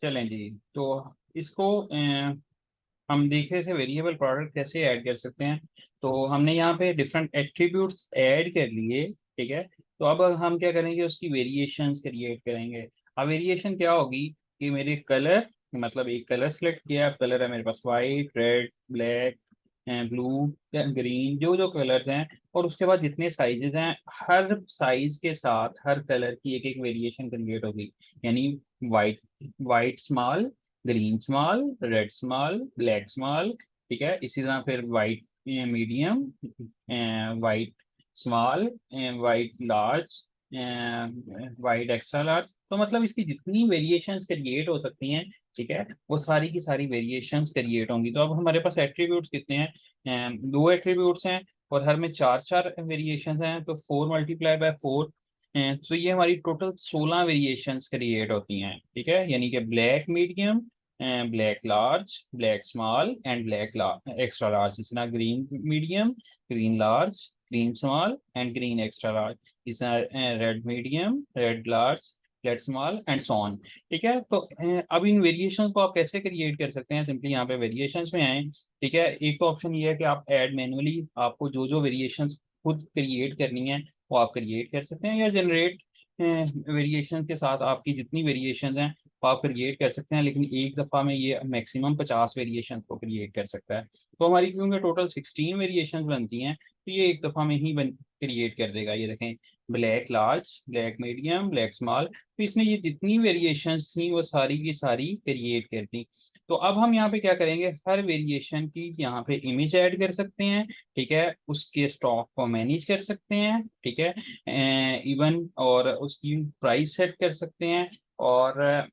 चलें जी। तो इसको हम देख रहे थे वेरिएबल प्रोडक्ट कैसे ऐड कर सकते हैं। तो हमने यहाँ पे डिफरेंट एट्रीब्यूट्स ऐड कर लिए, ठीक है। तो अब हम क्या करेंगे, उसकी वेरिएशंस क्रिएट करेंगे। अब वेरिएशन क्या होगी कि मेरे कलर, मतलब एक कलर सेलेक्ट किया, अब कलर है मेरे पास white, red, black, blue, green, जो जो कलर्स हैं, और उसके बाद जितने साइजेस हैं, हर साइज के साथ हर कलर की एक एक वेरिएशन क्रिएट होगी। यानी white, white small, green small, red small, black small, ठीक है। इसी तरह फिर white medium, white small, white large, white extra large. तो मतलब इसकी जितनी वेरिएशंस क्रिएट हो सकती हैं, ठीक है, वो सारी की सारी वेरिएशंस क्रिएट होंगी। तो अब हमारे पास एट्रीब्यूट्स कितने हैं? दो एट्रीब्यूट्स हैं, और हर में चार चार वेरिएशंस हैं, तो 4 × 4। तो ये हमारी टोटल 16 वेरिएशंस क्रिएट होती हैं, ठीक है। यानी कि black medium, black large, black small and black extra large. इस तरह green medium, green large, green small and green extra large. इस तरह red medium, red large, red small and so on, ठीक है। तो अब इन वेरिएशंस को आप कैसे क्रिएट कर सकते हैं? सिंपली यहाँ पे वेरिएशंस में आए, ठीक है। एक तो ऑप्शन ये है कि आप ऐड मैनुअली, आपको जो जो वेरिएशंस खुद क्रिएट करनी है वो आप क्रिएट कर सकते हैं, या जनरेट वेरिएशन के साथ आपकी जितनी वेरिएशन हैं वो आप क्रिएट कर सकते हैं। लेकिन एक दफ़ा में ये मैक्सिमम 50 वेरिएशन को क्रिएट कर सकता है। तो हमारी क्योंकि टोटल 16 वेरिएशन बनती हैं, तो ये एक दफ़ा में ही बन क्रिएट कर देगा। ये देखें, black large, black medium, black small, तो इसने ये जितनी वेरिएशंस थी वो सारी की सारी क्रिएट कर दी। तो अब हम यहाँ पे क्या करेंगे, हर वेरिएशन की यहाँ पे इमेज ऐड कर सकते हैं, ठीक है। उसके स्टॉक को मैनेज कर सकते हैं, ठीक है। इवन और उसकी प्राइस सेट कर सकते हैं, और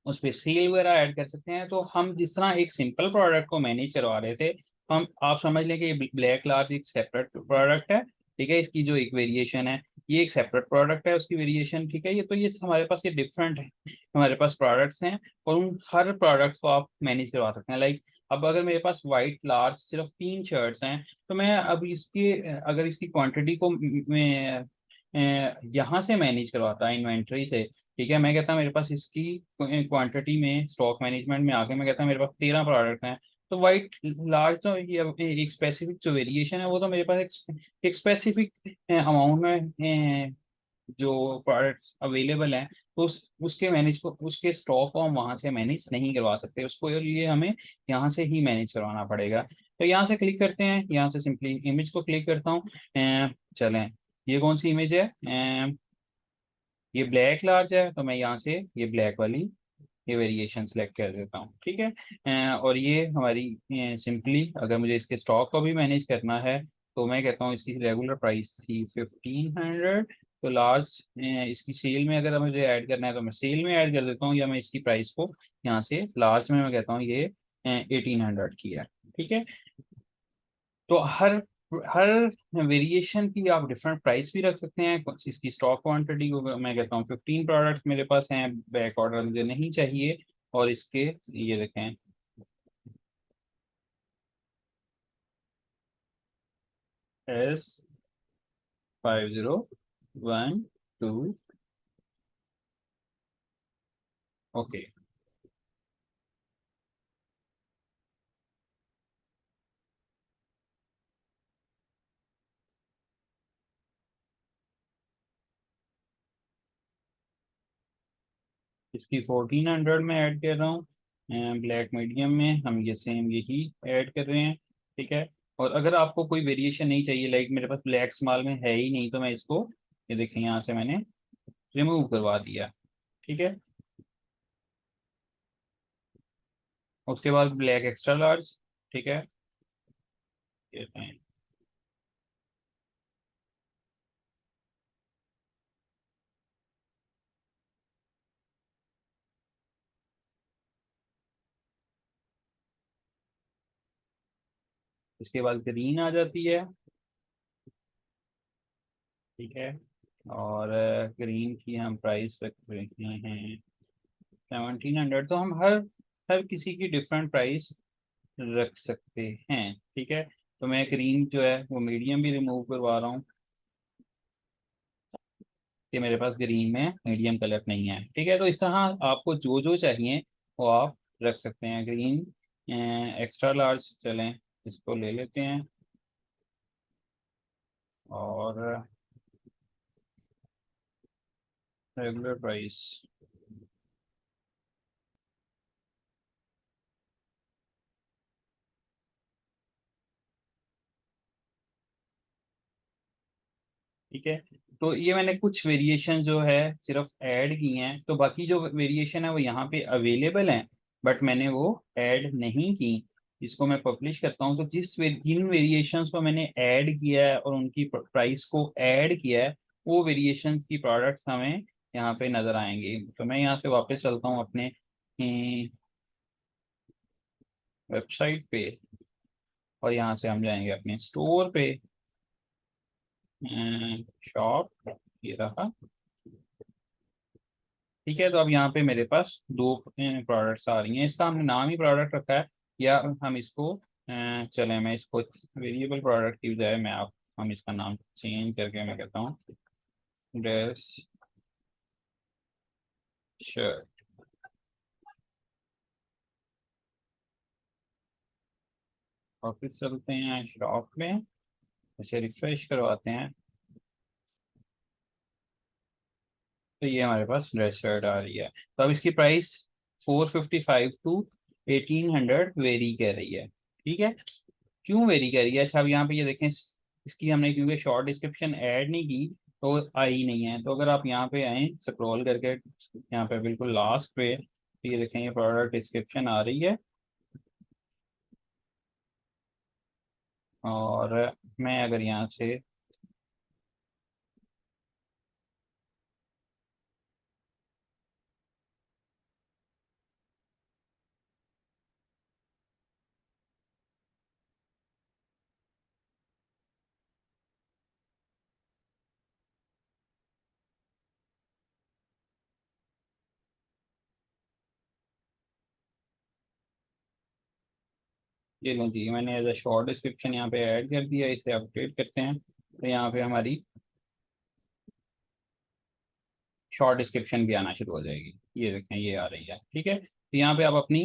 उस पर सेल वगैरह ऐड कर सकते हैं। तो हम जिस तरह एक सिंपल प्रोडक्ट को मैनेज करवा रहे थे, हम आप समझ लें कि ये ब्लैक लार्ज एक सेपरेट प्रोडक्ट है, ठीक है। इसकी जो एक वेरिएशन है, ये एक सेपरेट प्रोडक्ट है, उसकी वेरिएशन, ठीक है। ये तो ये हमारे पास ये डिफरेंट है, हमारे पास प्रोडक्ट्स हैं, और उन हर प्रोडक्ट्स को आप मैनेज करवा सकते हैं। लाइक अब अगर मेरे पास वाइट लार्ज सिर्फ 3 शर्ट्स हैं, तो मैं अब इसकी, अगर इसकी क्वांटिटी को मैं यहाँ से मैनेज करवाता है इन्वेंट्री से, ठीक है। मैं कहता मेरे पास इसकी क्वांटिटी में स्टॉक मैनेजमेंट में आके मैं कहता मेरे पास 13 प्रोडक्ट हैं। तो वाइट लार्ज तो ये एक स्पेसिफिक जो वेरिएशन है, वो तो मेरे पास एक स्पेसिफिक अमाउंट में जो प्रोडक्ट्स अवेलेबल हैं, तो उसके मैनेज को, उसके स्टॉक को हम वहाँ से मैनेज नहीं करवा सकते। उसको लिए हमें यहाँ से ही मैनेज करवाना पड़ेगा। तो यहाँ से क्लिक करते हैं, यहाँ से सिंपली इमेज को क्लिक करता हूँ। चलें, ये कौन सी इमेज है? ये ब्लैक लार्ज है, तो मैं यहाँ से ये ब्लैक वाली ये वेरिएशन सेलेक्ट कर देता हूँ, ठीक है। और ये हमारी सिंपली, अगर मुझे इसके स्टॉक को भी मैनेज करना है, तो मैं कहता हूँ इसकी रेगुलर प्राइस थी 1500, तो लार्ज इसकी सेल में अगर मुझे ऐड करना है तो मैं सेल में ऐड कर देता हूँ, या मैं इसकी प्राइस को यहाँ से लार्ज में मैं कहता हूँ ये 1800 की है, ठीक है। तो हर हर वेरिएशन की आप डिफरेंट प्राइस भी रख सकते हैं। इसकी स्टॉक क्वांटिटी को मैं कहता हूँ 15 प्रोडक्ट्स मेरे पास हैं, बैक ऑर्डर मुझे नहीं चाहिए। और इसके ये देखें, S5012, ओके। इसकी 1400 में ऐड कर रहा हूँ, ब्लैक मीडियम में हम ये सेम यही ऐड कर रहे हैं, ठीक है। और अगर आपको कोई वेरिएशन नहीं चाहिए, लाइक मेरे पास ब्लैक स्मॉल में है ही नहीं, तो मैं इसको, ये देखें, यहाँ से मैंने रिमूव करवा दिया, ठीक है। उसके बाद ब्लैक एक्स्ट्रा लार्ज, ठीक है। ये देखें। इसके बाद ग्रीन आ जाती है, ठीक है। और ग्रीन की हम प्राइस रख रहे हैं 1700। तो हम हर हर किसी की डिफरेंट प्राइस रख सकते हैं, ठीक है। तो मैं ग्रीन जो है वो मीडियम भी रिमूव करवा रहा हूँ, कि मेरे पास ग्रीन में मीडियम कलर नहीं है। ठीक है, तो इस तरह आपको जो जो चाहिए वो आप रख सकते हैं। ग्रीन एक्स्ट्रा लार्ज चलें, इसको ले लेते हैं और रेगुलर प्राइस। ठीक है, तो ये मैंने कुछ वेरिएशन जो है सिर्फ ऐड की हैं, तो बाकी जो वेरिएशन है वो यहाँ पे अवेलेबल हैं, बट मैंने वो ऐड नहीं की। इसको मैं पब्लिश करता हूँ, तो जिन वेरिएशंस को मैंने ऐड किया है और उनकी प्राइस को ऐड किया है, वो वेरिएशंस की प्रोडक्ट्स हमें यहाँ पे नज़र आएंगे। तो मैं यहाँ से वापस चलता हूँ अपने वेबसाइट पे, और यहाँ से हम जाएंगे अपने स्टोर पे, शॉप, ये रहा। ठीक है, तो अब यहाँ पे मेरे पास दो प्रोडक्ट्स आ रही हैं। इसका हमने नाम ही प्रोडक्ट रखा है, या हम इसको चलें, मैं इसको वेरिएबल प्रोडक्ट की बजाय मैं आप हम इसका नाम चेंज करके मैं कहता हूँ ड्रेस शर्ट। वापस चलते हैं शॉप में, इसे रिफ्रेश करवाते हैं, तो ये हमारे पास ड्रेस शर्ट आ रही है। तो अब इसकी प्राइस 455 to 1800 वेरी कर रही है। ठीक है, क्यों वेरी कर रही है? अच्छा, अब यहाँ पे ये देखें, इसकी हमने क्योंकि शॉर्ट डिस्क्रिप्शन ऐड नहीं की तो आई नहीं है। तो अगर आप यहाँ पे आए स्क्रॉल करके, यहाँ पे बिल्कुल लास्ट पे, तो ये देखें, ये प्रोडक्ट डिस्क्रिप्शन आ रही है। और मैं अगर यहाँ से ये लो जी, मैंने एज अ शॉर्ट डिस्क्रिप्शन यहाँ पे ऐड कर दिया, इसे अपडेट करते हैं, तो यहाँ पे हमारी शॉर्ट डिस्क्रिप्शन भी आना शुरू हो जाएगी। ये देखें, ये आ रही है। ठीक है, तो यहाँ पे आप अपनी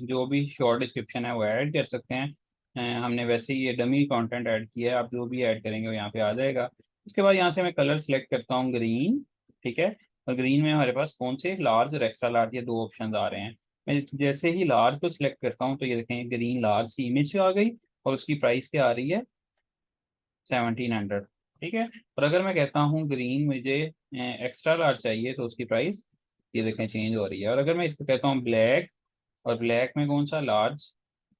जो भी शॉर्ट डिस्क्रिप्शन है वो ऐड कर सकते हैं। हमने वैसे ही ये डमी कंटेंट ऐड किया है, आप जो भी ऐड करेंगे वो यहाँ पे आ जाएगा। उसके बाद यहाँ से मैं कलर सेलेक्ट करता हूँ ग्रीन। ठीक है, और ग्रीन में हमारे पास कौन से लार्ज और एक्स्ट्रा लार्ज, ये दो ऑप्शन आ रहे हैं। मैं जैसे ही लार्ज को सिलेक्ट करता हूँ तो ये देखें, ग्रीन लार्ज की इमेज आ गई, और उसकी प्राइस क्या आ रही है? 1700। ठीक है, और अगर मैं कहता हूँ ग्रीन मुझे एक्स्ट्रा लार्ज चाहिए, तो उसकी प्राइस ये देखें चेंज हो रही है। और अगर मैं इसको कहता हूँ ब्लैक, और ब्लैक में कौन सा? लार्ज।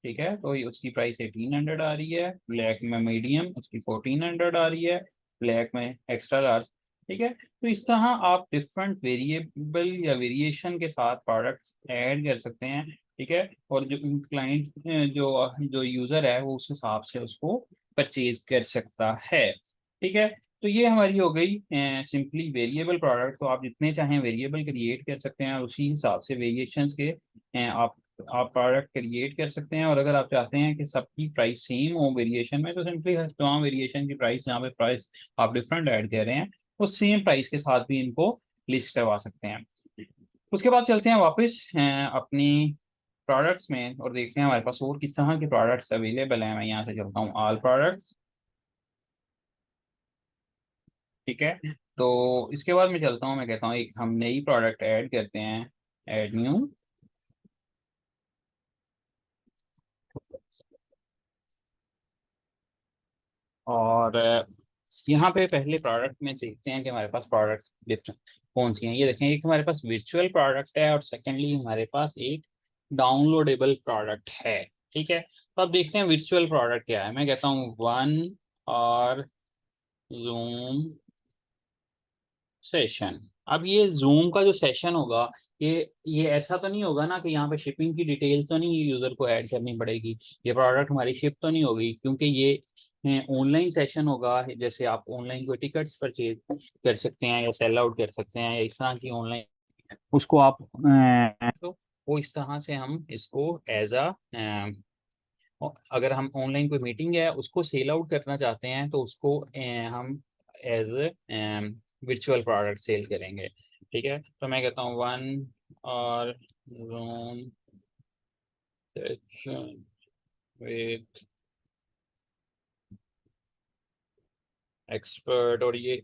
ठीक है, तो उसकी प्राइस 1800 आ रही है। ब्लैक में मीडियम, उसकी 1400 आ रही है। ब्लैक में एक्स्ट्रा लार्ज। ठीक है, तो इस तरह आप डिफरेंट वेरिएबल या वेरिएशन के साथ प्रोडक्ट्स ऐड कर सकते हैं। ठीक है, और जो क्लाइंट जो जो यूज़र है वो उस हिसाब से उसको परचेज कर सकता है। ठीक है, तो ये हमारी हो गई सिंपली वेरिएबल प्रोडक्ट। तो आप जितने चाहें वेरिएबल क्रिएट कर सकते हैं, और उसी हिसाब से वेरिएशंस के आप प्रोडक्ट क्रिएट कर सकते हैं। और अगर आप चाहते हैं कि सबकी प्राइस सेम हो वेरिएशन में, तो सिंपली तमाम वेरिएशन की प्राइस, जहाँ पे प्राइस आप डिफरेंट ऐड कर रहे हैं, वो सेम प्राइस के साथ भी इनको लिस्ट करवा सकते हैं। उसके बाद चलते हैं वापस अपनी प्रोडक्ट्स में, और देखते हैं हमारे पास और किस तरह के प्रोडक्ट्स अवेलेबल हैं। मैं यहाँ से चलता हूँ ऑल प्रोडक्ट्स। ठीक है, तो इसके बाद मैं चलता हूँ, मैं कहता हूँ एक हम नई प्रोडक्ट ऐड करते हैं, ऐड न्यू। और यहाँ पे पहले प्रोडक्ट में देखते हैं कि हमारे पास प्रोडक्ट्स डिफरेंट कौन सी हैं। ये देखें, एक हमारे पास वर्चुअल प्रोडक्ट है, और सेकेंडली हमारे पास एक डाउनलोडेबल प्रोडक्ट है। ठीक है, तो अब देखते हैं वर्चुअल प्रोडक्ट क्या है। मैं कहता हूँ वन और जूम सेशन। अब ये जूम का जो सेशन होगा, ये ऐसा तो नहीं होगा ना कि यहाँ पे शिपिंग की डिटेल तो नहीं यूजर को ऐड करनी पड़ेगी, ये प्रोडक्ट हमारी शिप तो नहीं होगी, क्योंकि ये ऑनलाइन सेशन होगा। जैसे आप ऑनलाइन कोई टिकट्स परचेज कर सकते हैं, या सेल आउट कर सकते हैं, या इस तरह की ऑनलाइन उसको आप तो वो इस तरह से हम इसको एज अ, अगर हम ऑनलाइन कोई मीटिंग है उसको सेल आउट करना चाहते हैं, तो उसको हम एज वर्चुअल प्रोडक्ट सेल करेंगे। ठीक है, तो मैं कहता हूँ वन और जूम सेशन विद एक्सपर्ट, और ये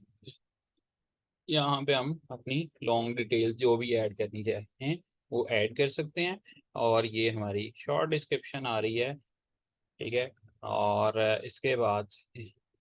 यहाँ पे हम अपनी लॉन्ग डिटेल जो भी ऐड करनी चाहते हैं वो ऐड कर सकते हैं। और ये हमारी शॉर्ट डिस्क्रिप्शन आ रही है। ठीक है, और इसके बाद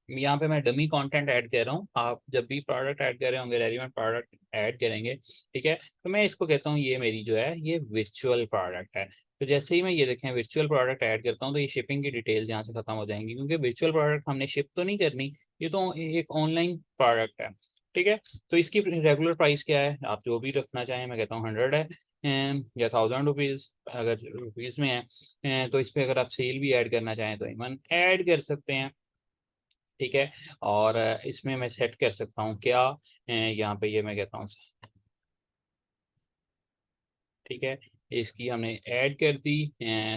यहाँ पे मैं डमी कंटेंट ऐड कर रहा हूँ। आप जब भी प्रोडक्ट ऐड कर रहे होंगे, रेलिवेंट प्रोडक्ट ऐड करेंगे, ठीक है, तो मैं इसको कहता हूँ ये मेरी जो है ये वर्चुअल प्रोडक्ट है। तो जैसे ही मैं ये देखें वर्चुअल प्रोडक्ट ऐड करता हूँ तो ये शिपिंग की डिटेल्स यहाँ से खत्म हो जाएंगी, क्योंकि वर्चुअल प्रोडक्ट हमने शिप तो नहीं करनी, ये तो एक ऑनलाइन प्रोडक्ट है। ठीक है, तो इसकी रेगुलर प्राइस क्या है, आप जो भी रखना चाहें, मैं कहता हूँ 100 है, या 1000 रुपीज़ अगर रुपीज़ में है। तो इस पे अगर आप सेल भी ऐड करना चाहें तो इवन ऐड कर सकते हैं। ठीक है, और इसमें मैं सेट कर सकता हूँ क्या, यहाँ पे ये मैं कहता हूँ, ठीक है, इसकी हमने ऐड कर दी,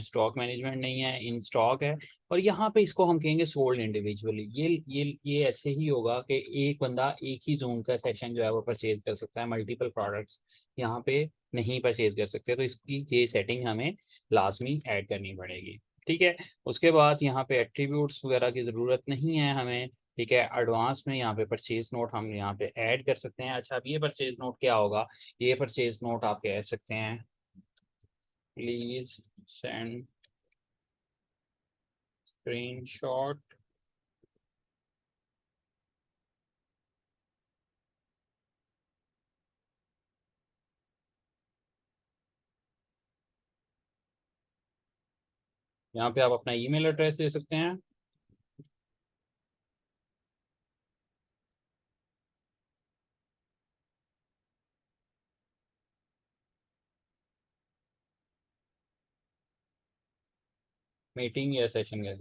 स्टॉक मैनेजमेंट नहीं है, इन स्टॉक है। और यहाँ पे इसको हम कहेंगे सोल्ड इंडिविजुअली। ये ऐसे ही होगा कि एक बंदा एक ही जोन का सेशन जो है वो परचेज कर सकता है, मल्टीपल प्रोडक्ट्स यहाँ पे नहीं परचेज कर सकते। तो इसकी ये सेटिंग हमें लाजमी ऐड करनी पड़ेगी। ठीक है, उसके बाद यहाँ पे एट्रीब्यूट्स वगैरह की ज़रूरत नहीं है हमें। ठीक है, एडवांस में यहाँ पे परचेज नोट हम यहाँ पे ऐड कर सकते हैं। अच्छा, अब ये परचेज नोट क्या होगा, ये परचेज नोट आप कह सकते हैं प्लीज सेंड स्क्रीनशॉट। यहाँ पे आप अपना ईमेल एड्रेस दे सकते हैं। मीटिंग या सेशन का,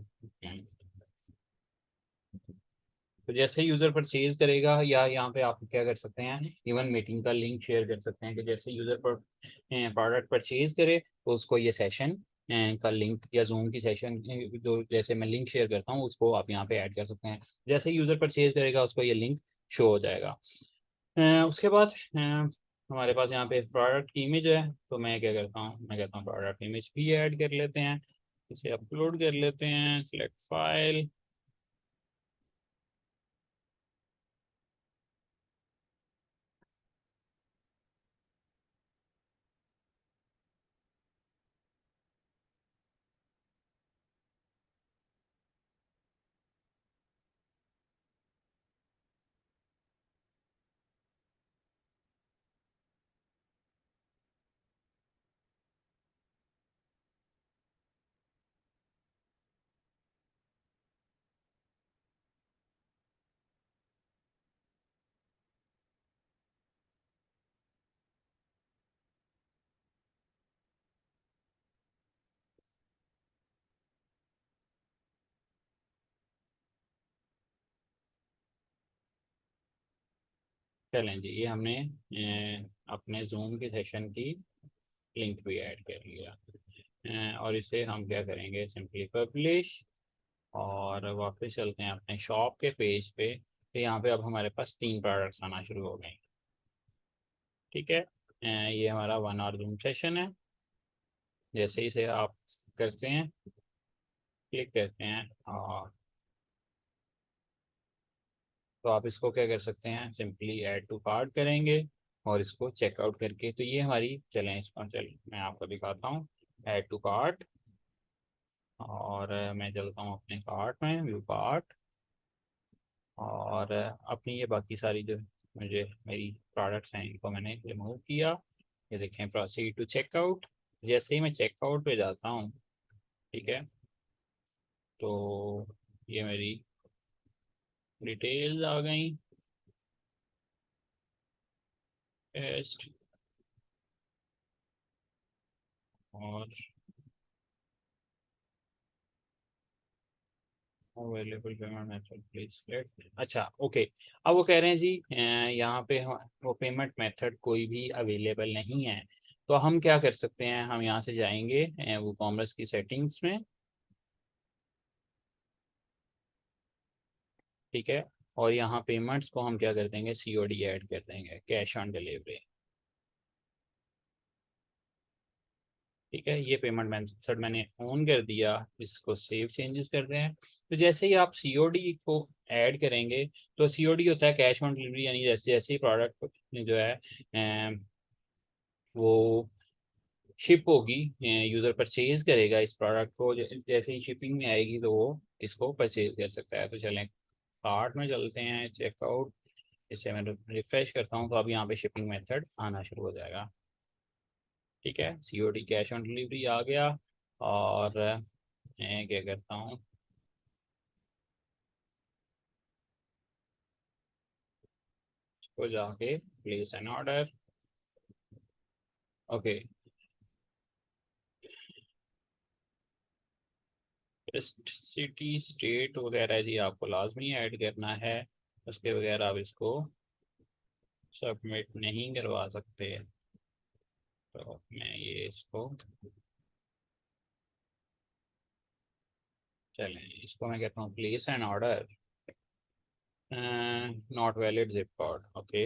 तो जैसे यूज़र परचेज करेगा, या यहाँ पे आप क्या कर सकते हैं, इवन मीटिंग का लिंक शेयर कर सकते हैं कि जैसे यूज़र पर प्रोडक्ट परचेज करे तो उसको ये सेशन का लिंक, या जूम की सेशन जो जैसे मैं लिंक शेयर करता हूँ उसको आप यहाँ पे ऐड कर सकते हैं। जैसे यूज़र परचेज करेगा उसको ये लिंक शो हो जाएगा। उसके बाद हमारे पास यहाँ पे प्रोडक्ट की इमेज है, तो मैं क्या करता हूँ, मैं कहता हूँ प्रोडक्ट इमेज भी ऐड कर लेते हैं, इसे अपलोड कर लेते हैं, सिलेक्ट फाइल। चलें जी, ये हमने अपने जूम के सेशन की लिंक भी ऐड कर लिया। और इसे हम क्या करेंगे, सिंपली पब्लिश, और वापस चलते हैं अपने शॉप के पेज पे। तो यहाँ पे अब हमारे पास 3 प्रोडक्ट्स आना शुरू हो गए। ठीक है, ये हमारा 1 आवर जूम सेशन है। जैसे ही इसे आप करते हैं, क्लिक करते हैं, और तो आप इसको क्या कर सकते हैं, सिंपली ऐड टू कार्ट करेंगे और इसको चेकआउट करके, तो ये हमारी, चलें इसको, चल मैं आपको दिखाता हूँ, ऐड टू कार्ट। और मैं चलता हूँ अपने कार्ट में, व्यू कार्ट, और अपनी ये बाकी सारी जो मुझे मेरी प्रोडक्ट्स हैं इनको मैंने रिमूव किया। ये देखें, प्रोसीड टू चेकआउट। जैसे ही मैं चेकआउट पे जाता हूँ, ठीक है, तो ये मेरी डिटेल्स आ गई, टेस्ट, और available payment method please select. अच्छा, ओके, अब वो कह रहे हैं जी यहाँ पे वो पेमेंट मेथड कोई भी अवेलेबल नहीं है। तो हम क्या कर सकते हैं, हम यहाँ से जाएंगे वो कॉमर्स की सेटिंग्स में। ठीक है, और यहाँ पेमेंट्स को हम क्या कर देंगे, COD ऐड कर देंगे, कैश ऑन डिलीवरी। ठीक है, ये पेमेंट मेथड मैंने ऑन कर दिया। इसको सेव चेंजेस कर रहे हैं। तो जैसे ही आप COD को ऐड करेंगे, तो COD होता है कैश ऑन डिलीवरी, यानी जैसे जैसे ही प्रोडक्ट जो है वो शिप होगी, यूज़र परचेज करेगा इस प्रोडक्ट को, जैसे ही शिपिंग में आएगी तो वो इसको परचेज कर सकता है। तो चलें कार्ट में चलते हैं, चेकआउट। इससे मैं रिफ्रेश करता हूँ तो अब यहाँ पे शिपिंग मेथड आना शुरू हो जाएगा। ठीक है, COD कैश ऑन डिलीवरी आ गया। और मैं क्या करता हूँ, इसको जाके place N order. Okay, city state वगैरह जी आपको लाजमी ऐड करना है, उसके बगैर आप इसको सबमिट नहीं करवा सकते। तो मैं ये इसको, चलें इसको मैं कहता हूँ place N order, not valid zip code. Okay,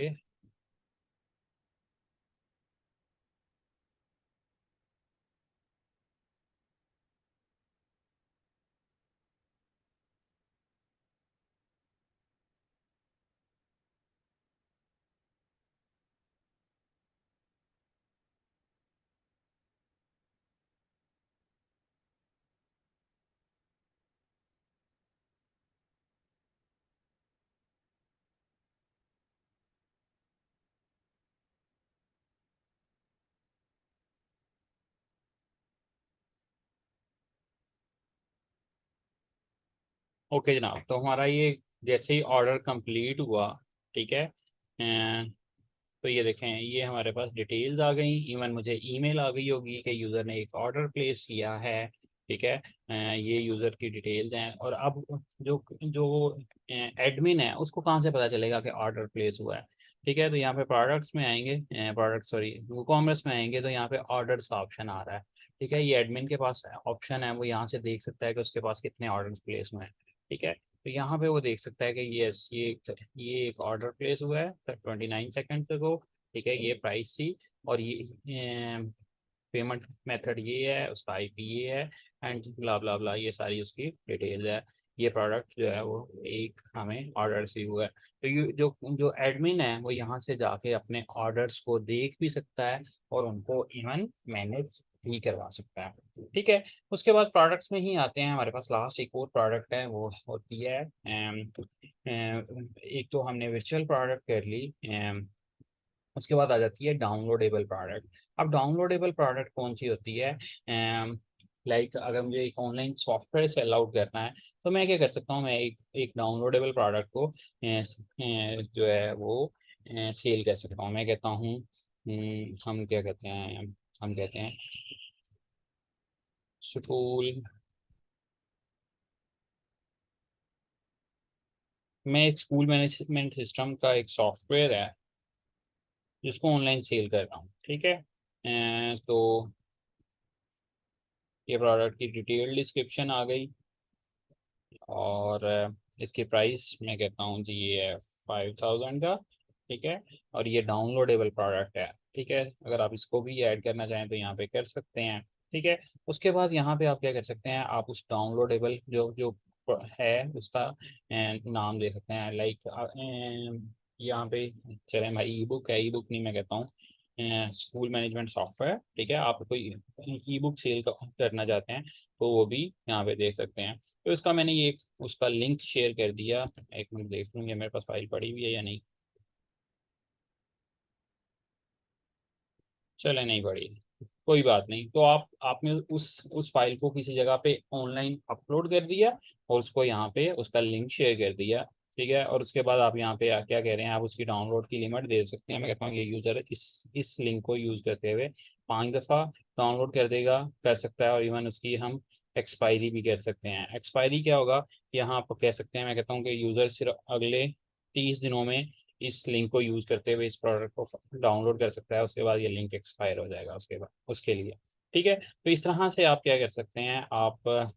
okay जनाब, तो हमारा ये जैसे ही ऑर्डर कंप्लीट हुआ, ठीक है, तो ये देखें, ये हमारे पास डिटेल्स आ गई। इवन मुझे ईमेल आ गई होगी कि यूज़र ने एक ऑर्डर प्लेस किया है। ठीक है, ये यूज़र की डिटेल्स हैं। और अब जो जो एडमिन है उसको कहाँ से पता चलेगा कि ऑर्डर प्लेस हुआ है? ठीक है, तो यहाँ पे प्रोडक्ट्स में आएंगे, प्रोडक्ट सॉरी WooCommerce में आएंगे, तो यहाँ पे ऑर्डर्स का ऑप्शन आ रहा है। ठीक है, ये एडमिन के पास ऑप्शन है, वो यहाँ से देख सकता है कि उसके पास कितने ऑर्डर्स प्लेस हुए हैं। ठीक है, तो यहाँ पे वो देख सकता है कि यस, ये एक ऑर्डर प्लेस हुआ है 29 सेकेंड को। ठीक है, ये प्राइस थी, और ये पेमेंट मेथड ये है, उसका IP ये है, एंड ब्ला ब्ला ब्ला, ये सारी उसकी डिटेल्स है। ये प्रोडक्ट जो है वो एक हमें ऑर्डर रिसीव हुआ है। तो ये जो जो एडमिन है वो यहाँ से जाके अपने ऑर्डर्स को देख भी सकता है और उनको इवन मैनेज भी करवा सकता है। ठीक है, उसके बाद प्रोडक्ट्स में ही आते हैं। हमारे पास लास्ट एक और प्रोडक्ट है, वो होती है एक तो हमने वर्चुअल प्रोडक्ट कर ली, उसके बाद आ जाती है डाउनलोडेबल प्रोडक्ट। अब डाउनलोडेबल प्रोडक्ट कौन सी होती है? लाइक अगर मुझे एक ऑनलाइन सॉफ्टवेयर सेल आउट करना है, तो मैं क्या कर सकता हूँ, मैं एक डाउनलोडेबल प्रोडक्ट को जो है वो सेल कर सकता हूँ। मैं कहता हूँ, हम क्या कहते हैं, हम कहते हैं स्कूल। मैं एक स्कूल मैनेजमेंट सिस्टम का एक सॉफ्टवेयर है जिसको ऑनलाइन सेल कर रहा हूँ। ठीक है, तो ये प्रोडक्ट की डिटेल डिस्क्रिप्शन आ गई, और इसकी प्राइस मैं कहता हूँ जी ये है 5000 का। ठीक है, और ये डाउनलोडेबल प्रोडक्ट है। ठीक है, अगर आप इसको भी ऐड करना चाहें तो यहाँ पे कर सकते हैं। ठीक है, उसके बाद यहाँ पे आप क्या कर सकते हैं, आप उस डाउनलोडेबल जो जो है उसका नाम दे सकते हैं। लाइक यहाँ पे, चले भाई ई बुक है, ई बुक नहीं, मैं कहता हूँ स्कूल मैनेजमेंट सॉफ्टवेयर। ठीक है, आप कोई ई बुक सेल करना चाहते हैं तो वो भी यहाँ पे देख सकते हैं। तो इसका मैंने ये उसका लिंक शेयर कर दिया। एक मिनट देख लूँगी मेरे पास फाइल पड़ी हुई है या नहीं। चले, नहीं पड़ी, कोई बात नहीं। तो आपने उस फाइल को किसी जगह पे ऑनलाइन अपलोड कर दिया, और उसको यहाँ पे उसका लिंक शेयर कर दिया। ठीक है, और उसके बाद आप यहाँ पे क्या कह रहे हैं, आप उसकी डाउनलोड की लिमिट दे सकते हैं। मैं कहता हूँ ये यूज़र इस लिंक को यूज़ करते हुए 5 दफ़ा डाउनलोड कर देगा, कर सकता है, और इवन उसकी हम एक्सपायरी भी कर सकते हैं। एक्सपायरी क्या होगा, यहाँ आप कह सकते हैं, मैं कहता हूँ कि यूज़र सिर्फ अगले 30 दिनों में इस लिंक को यूज करते हुए इस प्रोडक्ट को डाउनलोड कर सकता है। उसके बाद ये लिंक एक्सपायर हो जाएगा उसके बाद उसके लिए। ठीक है, तो इस तरह से आप क्या कर सकते हैं, आप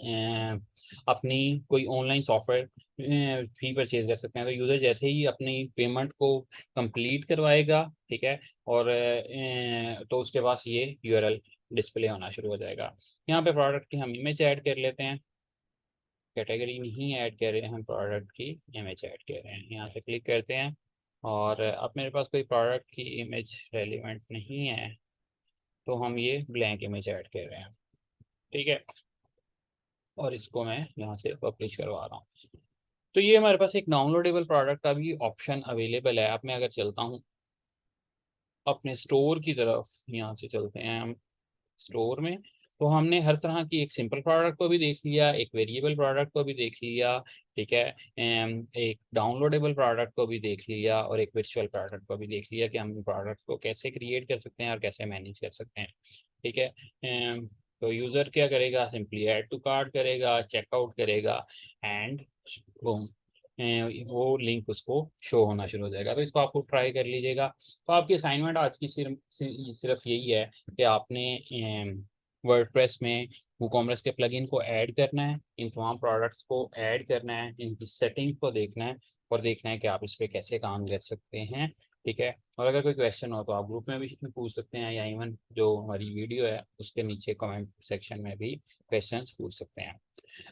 अपनी कोई ऑनलाइन सॉफ्टवेयर भी परचेज कर सकते हैं। तो यूज़र जैसे ही अपनी पेमेंट को कंप्लीट करवाएगा, ठीक है, और तो उसके पास ये यूआरएल डिस्प्ले होना शुरू हो जाएगा। यहाँ पे प्रोडक्ट की हम इमेज ऐड कर लेते हैं, कैटेगरी नहीं ऐड कर रहे हैं, हम प्रोडक्ट की इमेज ऐड कर रहे हैं। यहाँ से क्लिक करते हैं और अब मेरे पास कोई प्रोडक्ट की इमेज रेलिवेंट नहीं है, तो हम ये ब्लैंक इमेज ऐड कर रहे हैं, ठीक है, और इसको मैं यहाँ से पब्लिश करवा रहा हूँ। तो ये हमारे पास एक डाउनलोडेबल प्रोडक्ट का भी ऑप्शन अवेलेबल है। अब मैं अगर चलता हूँ अपने स्टोर की तरफ, यहाँ से चलते हैं हम स्टोर में, तो हमने हर तरह की एक सिंपल प्रोडक्ट को भी देख लिया, एक वेरिएबल प्रोडक्ट को भी देख लिया, ठीक है, एक डाउनलोडेबल प्रोडक्ट को भी देख लिया और एक वर्चुअल प्रोडक्ट को भी देख लिया कि हम प्रोडक्ट को कैसे क्रिएट कर सकते हैं और कैसे मैनेज कर सकते हैं, ठीक है। तो यूज़र क्या करेगा, सिंपली ऐड टू कार्ट करेगा, चेकआउट करेगा एंड वो लिंक उसको शो होना शुरू हो जाएगा। तो इसको आपको ट्राई कर लीजिएगा। तो आपकी असाइनमेंट आज की सिर्फ यही है कि आपने वर्डप्रेस में वूकॉमर्स के प्लगइन को ऐड करना है, इन तमाम प्रोडक्ट्स को ऐड करना है, इनकी सेटिंग को देखना है और देखना है कि आप इस पर कैसे काम कर सकते हैं, ठीक है। और अगर कोई क्वेश्चन हो तो आप ग्रुप में भी पूछ सकते हैं या इवन जो हमारी वीडियो है उसके नीचे कमेंट सेक्शन में भी क्वेश्चंस पूछ सकते हैं।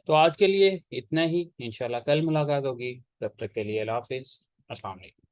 तो आज के लिए इतना ही, इंशाल्लाह कल मुलाकात होगी, तब तक के लिए अल्लाह हाफिज़, अस्सलाम वालेकुम।